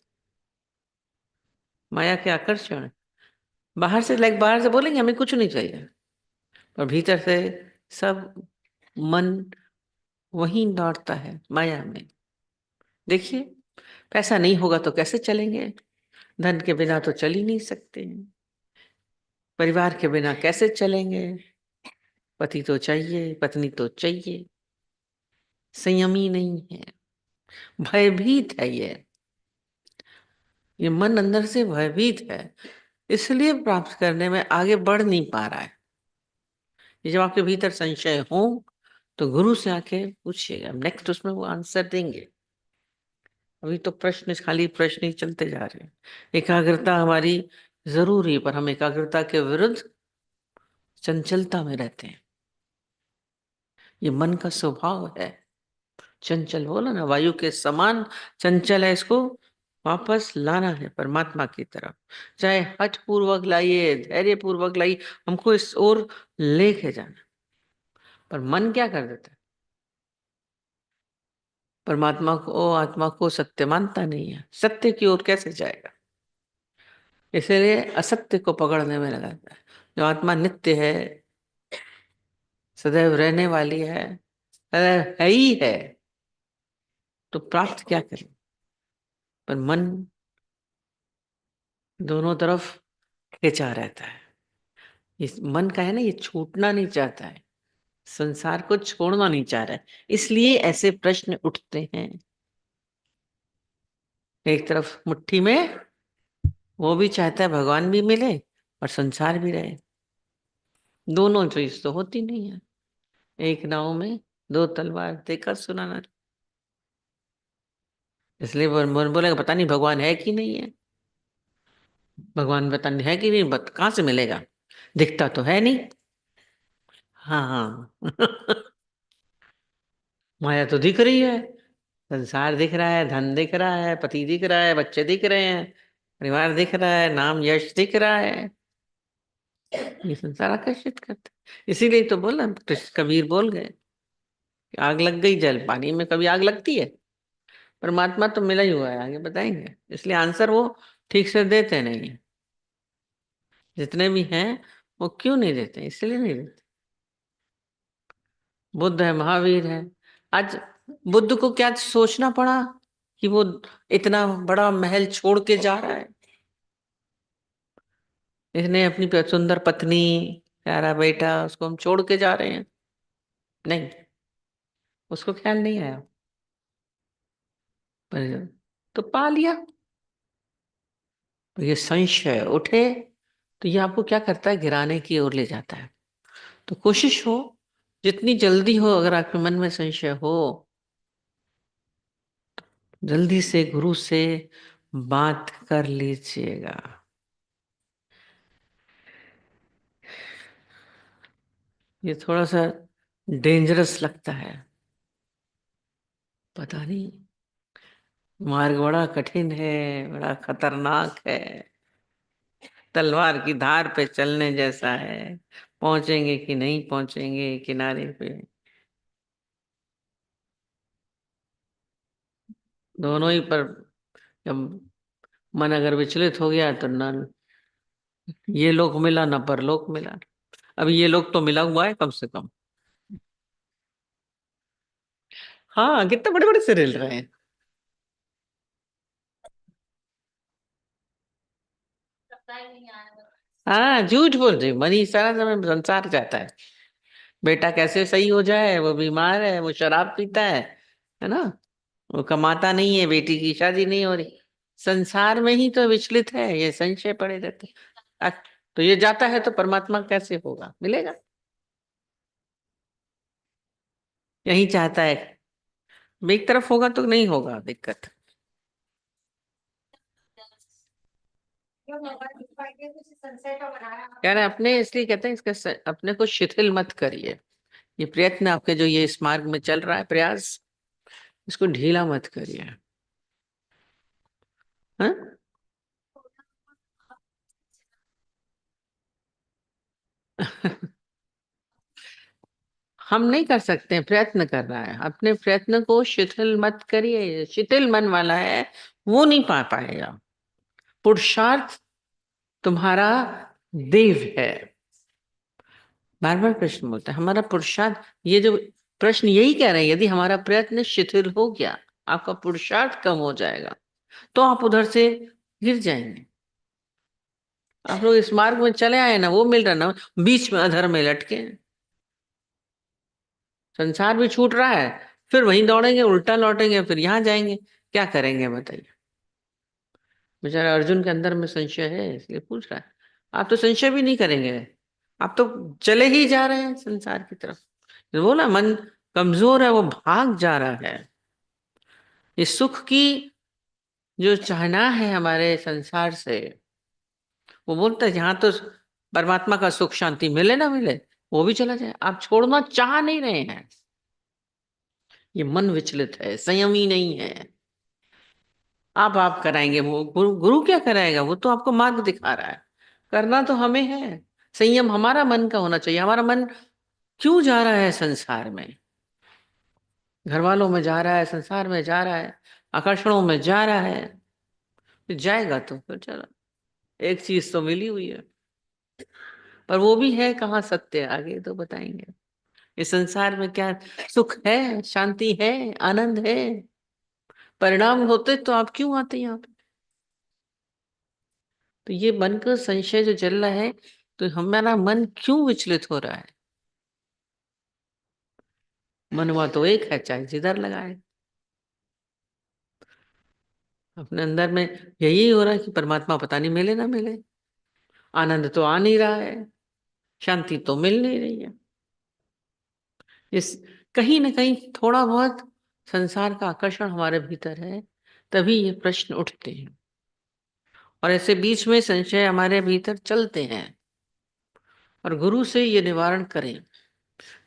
माया के आकर्षण बाहर से बोलेंगे हमें कुछ नहीं चाहिए, और भीतर से सब मन वहीं दौड़ता है माया में। देखिए, पैसा नहीं होगा तो कैसे चलेंगे? धन के बिना तो चल ही नहीं सकते। परिवार के बिना कैसे चलेंगे? पति तो चाहिए, पत्नी तो चाहिए। संयमी नहीं है, भयभीत है ये मन अंदर से भयभीत है, इसलिए प्राप्त करने में आगे बढ़ नहीं पा रहा है। ये जब आपके भीतर संशय हो तो गुरु से आके पूछिएगा, नेक्स्ट उसमें वो आंसर देंगे। अभी तो प्रश्न, खाली प्रश्न ही चलते जा रहे हैं। एकाग्रता हमारी जरूरी, पर हम एकाग्रता के विरुद्ध चंचलता में रहते हैं। ये मन का स्वभाव है, चंचल। बोला ना, वायु के समान चंचल है। इसको वापस लाना है परमात्मा की तरफ। चाहे हठ पूर्वक लाइए, धैर्य पूर्वक लाइए, हमको इस ओर लेके जाना। पर मन क्या कर देता है? परमात्मा को, आत्मा को सत्य मानता नहीं है। सत्य की ओर कैसे जाएगा? इसलिए असत्य को पकड़ने में लगाता है। जो आत्मा नित्य है, सदैव रहने वाली है, सदैव है ही है, तो प्राप्त क्या करें? पर मन दोनों तरफ खिंचा रहता है। इस मन का है ना, ये छूटना नहीं चाहता है, संसार को छोड़ना नहीं चाह रहा है, इसलिए ऐसे प्रश्न उठते हैं। एक तरफ मुट्ठी में वो भी चाहता है भगवान भी मिले और संसार भी रहे। दोनों चीज तो होती नहीं है। एक नाव में दो तलवार, देखा सुना ना? इसलिए वो मन बोलेगा पता नहीं भगवान है कि नहीं है, भगवान पता नहीं है कि नहीं, कहाँ से मिलेगा, दिखता तो है नहीं। हाँ हाँ। माया तो दिख रही है, संसार दिख रहा है, धन दिख रहा है, पति दिख रहा है, बच्चे दिख रहे हैं, परिवार दिख रहा है, नाम यश दिख रहा है। ये संसार आकर्षित करता है। इसीलिए तो बोला, कबीर बोल गए कि आग लग गई जल, पानी में कभी आग लगती है? परमात्मा तो मिला ही हुआ है, आगे बताएंगे। इसलिए आंसर वो ठीक से देते नहीं है। जितने भी हैं वो क्यों नहीं देते, इसलिए नहीं देते। बुद्ध है, महावीर है। आज बुद्ध को क्या सोचना पड़ा कि वो इतना बड़ा महल छोड़ के जा रहा है? इसने अपनी सुंदर पत्नी, प्यारा बेटा, उसको हम छोड़ के जा रहे हैं? नहीं, उसको ख्याल नहीं आया। पर तो पा लिया। तो ये संशय उठे तो ये आपको क्या करता है, गिराने की ओर ले जाता है। तो कोशिश हो, जितनी जल्दी हो, अगर आपके मन में संशय हो, जल्दी से गुरु से बात कर लीजिएगा। ये थोड़ा सा डेंजरस लगता है, पता नहीं, मार्ग बड़ा कठिन है, बड़ा खतरनाक है, तलवार की धार पे चलने जैसा है। पहुंचेंगे कि नहीं पहुंचेंगे किनारे पे, दोनों ही पर। जब मन अगर विचलित हो गया तो ना ये लोक मिला ना परलोक मिला। अभी ये लोग तो मिला हुआ है कम से कम। हाँ, कितने बड़े बड़े से हिल रहे हैं। हाँ, झूठ बोल रही, मन ही सारा समय संसार जाता है। बेटा कैसे सही हो जाए, वो बीमार है, वो शराब पीता है ना, वो कमाता नहीं है, बेटी की शादी नहीं हो रही। संसार में ही तो विचलित है, ये संशय पड़े रहते। तो ये जाता है तो परमात्मा कैसे होगा, मिलेगा? यही चाहता है। एक तरफ होगा तो नहीं होगा, दिक्कत। यार अपने, इसलिए कहते हैं इसका अपने को शिथिल मत करिए। ये प्रयत्न आपके जो ये इस मार्ग में चल रहा है प्रयास, इसको ढीला मत करिए। हाँ? हम नहीं कर सकते हैं, प्रयत्न कर रहा है, अपने प्रयत्न को शिथिल मत करिए। शिथिल मन वाला है वो नहीं पा पाएगा। पुरुषार्थ तुम्हारा देव है। बार बार प्रश्न बोलता है हमारा पुरुषार्थ, ये जो प्रश्न यही कह रहे हैं, यदि हमारा प्रयत्न शिथिल हो गया, आपका पुरुषार्थ कम हो जाएगा, तो आप उधर से गिर जाएंगे। आप लोग इस मार्ग में चले आए ना, वो मिल रहा ना, बीच में अधर में लटके हैं। संसार भी छूट रहा है, फिर वहीं दौड़ेंगे, उल्टा लौटेंगे, फिर यहाँ जाएंगे। क्या करेंगे बताइए? बेचारा अर्जुन के अंदर में संशय है, इसलिए पूछ रहा है। आप तो संशय भी नहीं करेंगे, आप तो चले ही जा रहे हैं संसार की तरफ। वो ना मन कमजोर है, वो भाग जा रहा है। इस सुख की जो चाहना है हमारे संसार से, वो बोलता है यहाँ तो परमात्मा का सुख शांति मिले ना मिले, वो भी चला जाए। आप छोड़ना चाह नहीं रहे हैं, ये मन विचलित है, संयमी नहीं है। आप कराएंगे, वो गुरु क्या कराएगा? वो तो आपको मार्ग दिखा रहा है, करना तो हमें है। संयम हमारा मन का होना चाहिए। हमारा मन क्यों जा रहा है संसार में? घर वालों में जा रहा है, संसार में जा रहा है, आकर्षणों में जा रहा है। फिर जाएगा तो फिर चलो, एक चीज तो मिली हुई है, पर वो भी है कहाँ सत्य, आगे तो बताएंगे। इस संसार में क्या सुख है, शांति है, आनंद है? परिणाम होते तो आप क्यों आते यहाँ पे? तो ये मन का संशय जो चल रहा है, तो हमारा मन क्यों विचलित हो रहा है? मनवा तो एक है, चाहे जिधर लगाए। अपने अंदर में यही हो रहा है कि परमात्मा पता नहीं मिले ना मिले, आनंद तो आ नहीं रहा है, शांति तो मिल नहीं रही है। इस कहीं ना कहीं थोड़ा बहुत संसार का आकर्षण हमारे भीतर है, तभी ये प्रश्न उठते हैं, और ऐसे बीच में संशय हमारे भीतर चलते हैं, और गुरु से ये निवारण करें।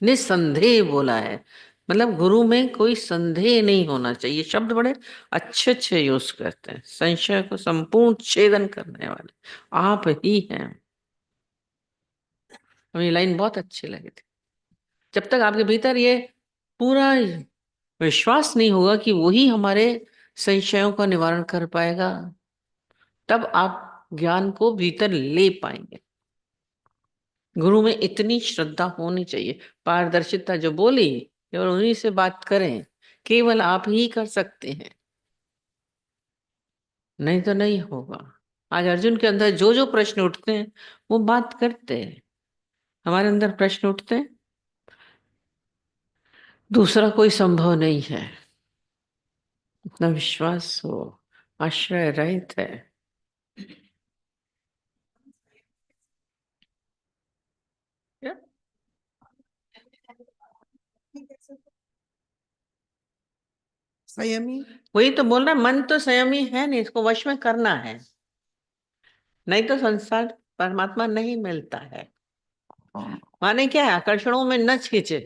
निसंदेह बोला है, मतलब गुरु में कोई संदेह नहीं होना चाहिए। शब्द बड़े अच्छे अच्छे यूज करते हैं, संशय को संपूर्ण छेदन करने वाले आप ही हैं। हमें ये लाइन बहुत अच्छी लगी थी। जब तक आपके भीतर ये पूरा विश्वास नहीं होगा कि वही हमारे संशयों का निवारण कर पाएगा, तब आप ज्ञान को भीतर ले पाएंगे। गुरु में इतनी श्रद्धा होनी चाहिए, पारदर्शिता जो बोली, केवल उन्हीं से बात करें, केवल आप ही कर सकते हैं, नहीं तो नहीं होगा। आज अर्जुन के अंदर जो जो प्रश्न उठते हैं वो बात करते हैं, हमारे अंदर प्रश्न उठते हैं, दूसरा कोई संभव नहीं है। इतना विश्वास हो, आश्रय रहित है। क्या? संयमी, वही तो बोल रहा है, मन तो संयमी है नहीं, इसको वश में करना है, नहीं तो संसार परमात्मा नहीं मिलता है। माने क्या है, आकर्षणों में न खींचे।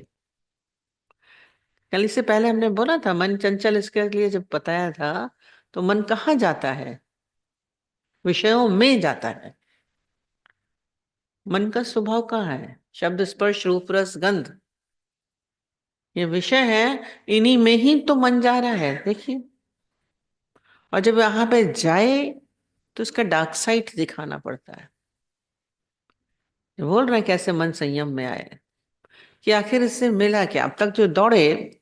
कल इससे पहले हमने बोला था मन चंचल, इसके लिए जब बताया था, तो मन कहाँ जाता है, विषयों में जाता है। मन का स्वभाव कहाँ है, शब्द स्पर्श रूप रस गंध, ये विषय है, इन्हीं में ही तो मन जा रहा है, देखिए। और जब यहाँ पे जाए तो इसका डार्क साइड दिखाना पड़ता है। बोल रहे हैं कैसे मन संयम में आए, कि आखिर इससे मिला क्या। अब तक जो दौड़े,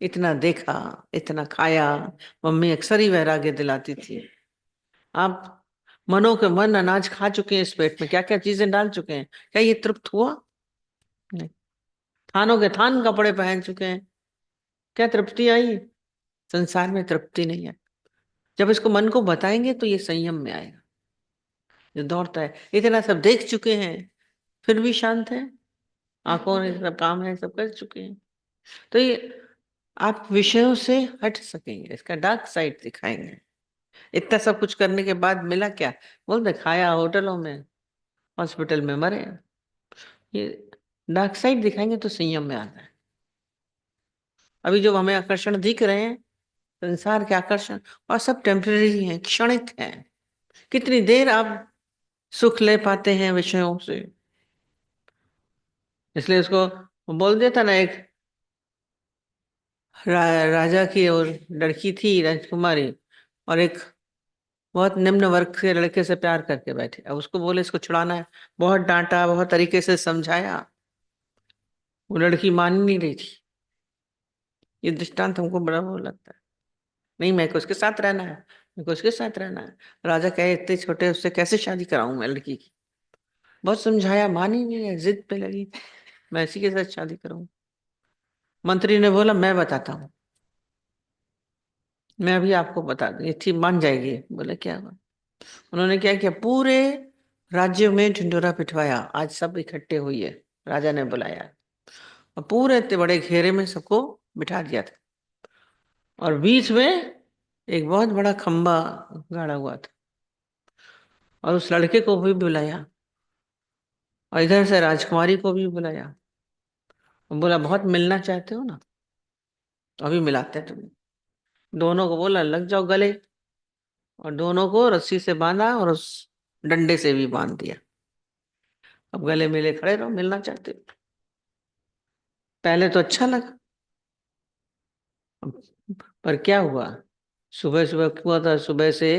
इतना देखा, इतना खाया, मम्मी अक्सर ही वैराग्य दिलाती थी। आप मनो के मन अनाज खा चुके हैं, इस पेट में क्या क्या चीजें डाल चुके हैं, क्या ये तृप्त हुआ? नहीं। थानों के थान कपड़े पहन चुके हैं, क्या तृप्ति आई? संसार में तृप्ति नहीं है। जब इसको मन को बताएंगे तो ये संयम में आएगा। जो दौड़ता है, इतना सब देख चुके हैं फिर भी शांत है, आंखों ने सब काम है सब कर चुके हैं, तो ये आप विषयों से हट सकेंगे, इसका डार्क साइड दिखाएंगे। इतना सब कुछ करने के बाद मिला क्या? बोलते खाया होटलों में, हॉस्पिटल में मरे। ये डार्क साइड दिखाएंगे तो संयम में आता है। अभी जो हमें आकर्षण दिख रहे हैं, संसार के आकर्षण, और सब टेम्परेरी हैं, क्षणिक हैं। कितनी देर आप सुख ले पाते हैं विषयों से। इसलिए उसको बोल दिया था ना, एक राजा की और लड़की थी राजकुमारी, और एक बहुत निम्न वर्ग के लड़के से प्यार करके बैठे। अब उसको बोले इसको छुड़ाना है, बहुत डांटा, बहुत तरीके से समझाया, वो लड़की मान नहीं रही थी। ये दृष्टांत हमको बड़ा वो लगता है। नहीं, मेरे को उसके साथ रहना है, मेरे को उसके साथ रहना है। राजा कहे इतने छोटे उससे कैसे शादी कराऊं मैं लड़की की? बहुत समझाया, मानी नहीं है, जिद पे लगी, मैं इसी के साथ शादी करूं। मंत्री ने बोला मैं बताता हूँ, मैं अभी आपको बता दूं, ये ठीक मान जाएगी। बोले क्या हुआ? उन्होंने क्या किया, पूरे राज्य में ढिंढोरा पिटवाया, आज सब इकट्ठे हुई है, राजा ने बुलाया, और पूरे इतने बड़े घेरे में सबको बिठा दिया था, और बीच में एक बहुत बड़ा खंबा गाड़ा हुआ था, और उस लड़के को भी बुलाया, और इधर से राजकुमारी को भी बुलाया, और बोला बहुत मिलना चाहते हो ना, तो अभी मिलाते हैं तुम्हें। दोनों को बोला लग जाओ गले, और दोनों को रस्सी से बांधा और उस डंडे से भी बांध दिया। अब गले मिले खड़े रहो, मिलना चाहते हो। पहले तो अच्छा लगा, पर क्या हुआ, सुबह सुबह हुआ था, सुबह से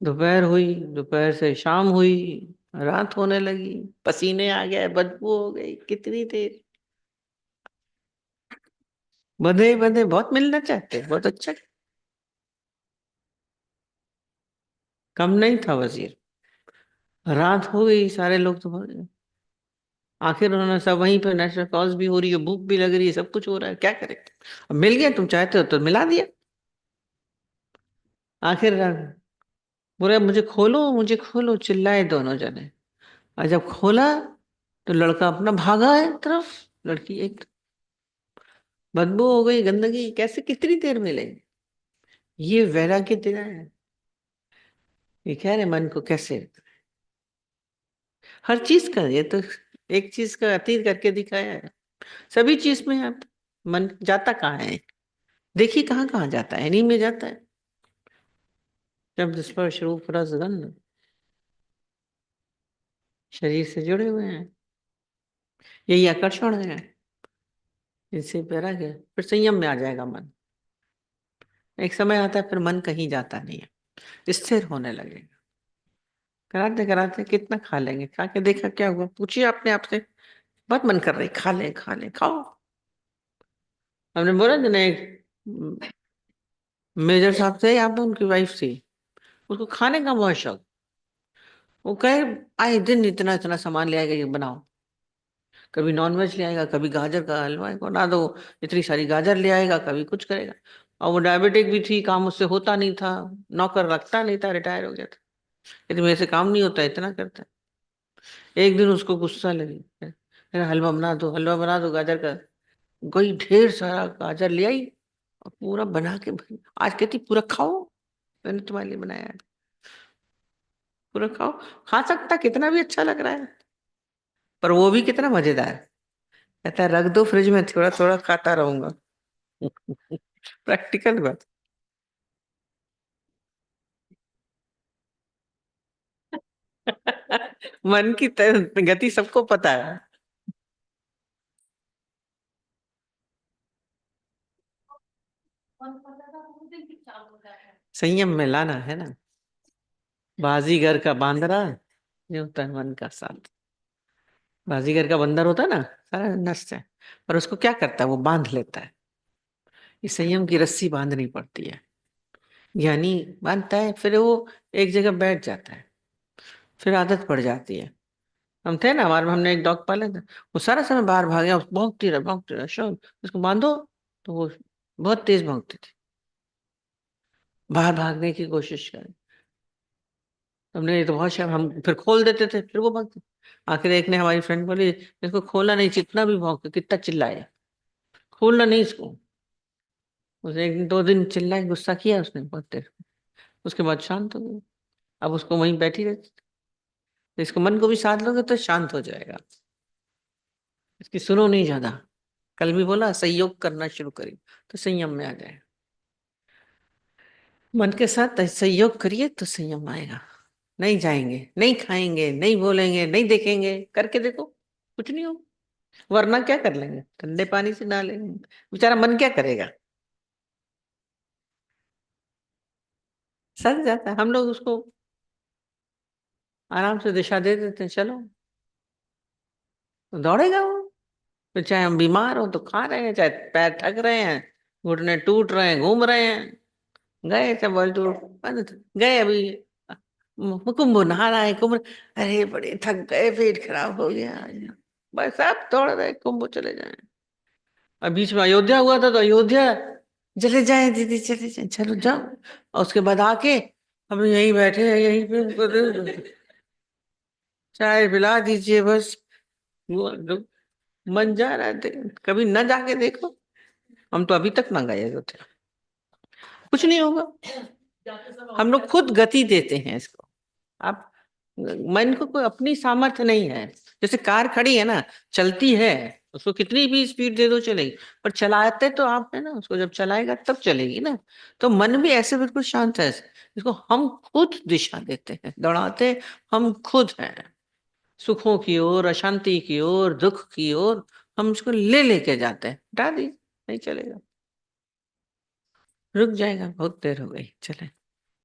दोपहर हुई, दोपहर से शाम हुई, रात होने लगी, पसीने आ गए, बदबू हो गई, कितनी देर। बंधे बंधे बहुत मिलना चाहते हैं, बहुत अच्छा। कम नहीं था वजीर, रात हो गई, सारे लोग तो आखिर उन्होंने सब वहीं पे, नेशनल कॉज भी हो रही है, भूख भी लग रही है, सब कुछ हो रहा है, क्या करें? अब मिल गया, तुम चाहते हो तो मिला दिया। आखिर बोले मुझे खोलो, चिल्लाए दोनों जने। और जब खोला तो लड़का अपना भागा एक तरफ, लड़की एक। बदबू हो गई, गंदगी, कैसे कितनी देर मिलेगी? ये वैराग्य देना है। ये कह रहे मन को कैसे, हर चीज का, ये तो एक चीज का अतीत करके दिखाया है। सभी चीज में आप मन जाता कहाँ है? देखिए कहाँ कहाँ जाता है, इन्हीं में जाता है। शब्द स्पर्श रूप रस गंध शरीर से जुड़े हुए हैं, यही आकर्षण है। इससे वैराग्य, फिर संयम में आ जाएगा मन। एक समय आता है फिर मन कहीं जाता नहीं है, स्थिर होने लगेगा। कराते कराते कितना खा लेंगे, खा के देखा क्या हुआ, पूछिए अपने आप से। बहुत मन कर रही, खा ले खाओ। हमने बोला जो नहीं, मेजर साहब थे यहाँ पे, उनकी वाइफ थी, उसको खाने का बहुत शौक। वो कहे आए दिन इतना इतना सामान ले आएगा, ये बनाओ। कभी नॉनवेज ले आएगा, कभी गाजर का हलवा बना दो, इतनी सारी गाजर ले आएगा, कभी कुछ करेगा। और वो डायबिटिक भी थी, काम उससे होता नहीं था, नौकर रखता नहीं था, रिटायर हो गया था। यदि मेरे से काम नहीं होता, इतना करता है। एक दिन उसको गुस्सा लगी, "अरे हलवा बना दो गाजर का।" गई ढेर सारा गाजर ले आई और पूरा बना के आज कहती पूरा खाओ, मैंने तुम्हारे लिए बनाया है, पूरा खाओ। खा सकता, कितना भी अच्छा लग रहा है, पर वो भी कितना मजेदार। कहता है रख दो फ्रिज में, थोड़ा थोड़ा खाता रहूंगा। प्रैक्टिकल बात। मन की गति सबको पता है। संयम में लाना है ना। बाजीगर का बांदरा, ये होता है मन का साथ। बाजीगर का बंदर होता है ना, सारा नष्ट है, पर उसको क्या करता है, वो बांध लेता है। ये संयम की रस्सी बांधनी पड़ती है। ज्ञानी बांधता है, फिर वो एक जगह बैठ जाता है, फिर आदत पड़ जाती है। हम थे ना, हमारे हमने एक डॉग पाला था, वो सारा समय बाहर भागे, भौंकती रहा शो, उसको बांधो तो वो बहुत तेज भौंकती थी, बाहर भागने की कोशिश करें। हमने ये तो बहुत शायद हम फिर खोल देते थे, फिर वो भागते। आखिर एक ने हमारी फ्रेंड बोली, इसको खोला नहीं, जितना भी भौंके, कितना चिल्लाए, खोलना नहीं इसको। उसे एक दिन 2 दिन चिल्लाए, गुस्सा किया उसने बहुत देर, उसके बाद शांत हो गई। अब उसको वहीं बैठी रहती, तो इसको मन को भी साथ लोगे तो शांत हो जाएगा। इसकी सुनो नहीं ज्यादा। कल भी बोला सहयोग करना शुरू करिए, तो संयम में आ जाए। मन के साथ सहयोग करिए तो संयम आएगा। नहीं जाएंगे, नहीं खाएंगे, नहीं बोलेंगे, नहीं देखेंगे, करके देखो, कुछ नहीं हो। वरना क्या कर लेंगे, ठंडे पानी से नहा लेंगे, बेचारा मन क्या करेगा, सड़ जाता है। हम लोग उसको आराम से दिशा दे देते हैं, चलो, तो दौड़ेगा वो। फिर चाहे हम बीमार हो तो खा रहे हैं, चाहे पैर थक रहे हैं, घुटने टूट रहे हैं, घूम रहे हैं, गए सब वर्ल्ड टूर, गए अभी कुंभ नहा रहा है, कुंभ, अरे बड़े थक गए, पेट खराब हो गया, बस आप दौड़ रहे कुंभ चले जाए। और बीच में अयोध्या हुआ था, तो अयोध्या चले जाए दीदी, चले जाए, चलो जाओ। और उसके बाद आके हम यहीं बैठे हैं, यहीं पे उनको चाय पिला दीजिए बस। वो मन जा रहा है, कभी न जाके देखो। हम तो अभी तक ना गए होते, कुछ नहीं होगा। हम लोग खुद गति देते हैं इसको। आप, मन को कोई अपनी सामर्थ्य नहीं है। जैसे कार खड़ी है ना, चलती है, उसको कितनी भी स्पीड दे दो चलेगी, पर चलाते तो आप है ना, उसको जब चलाएगा तब चलेगी ना। तो मन भी ऐसे बिल्कुल शांत है, इसको हम खुद दिशा देते हैं, दौड़ाते हम खुद हैं, सुखों की ओर, अशांति की ओर, दुख की ओर। हम इसको ले लेके जाते हैं, हटा दी, नहीं चलेगा, रुक जाएगा, बहुत देर हो गई, चले।